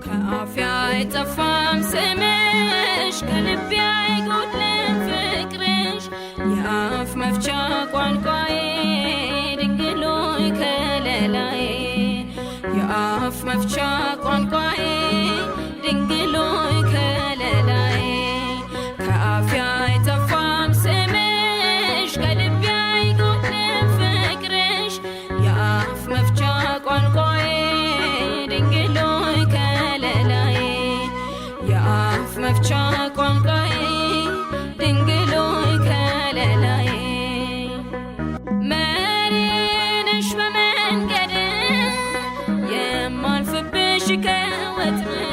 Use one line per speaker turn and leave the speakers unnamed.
ከአፌ አይጠፋም ስምሽ ከልቤ አይጎድልም ፍቅርሽ የአፍ መፍቻ ቋንቋዬ ድንግል ሆይ ከለላዬ የአፍ መፍቻ ቋንቋዬ ድንግል ሆይ ከለላዬ ከአፌ አይጠፋም ስምሽ ከልቤ አይጎድልም ፍቅርሽ የአፍ መፍቻ ቋንቋዬ ድንግል ሆይ ከለላዬ የአፍ መፍቻ ቋንቋዬ ድንግል ሆይ ከለላዬ መሪ ነሽ በመንገድ የማልፍብሽ ከወጥመድ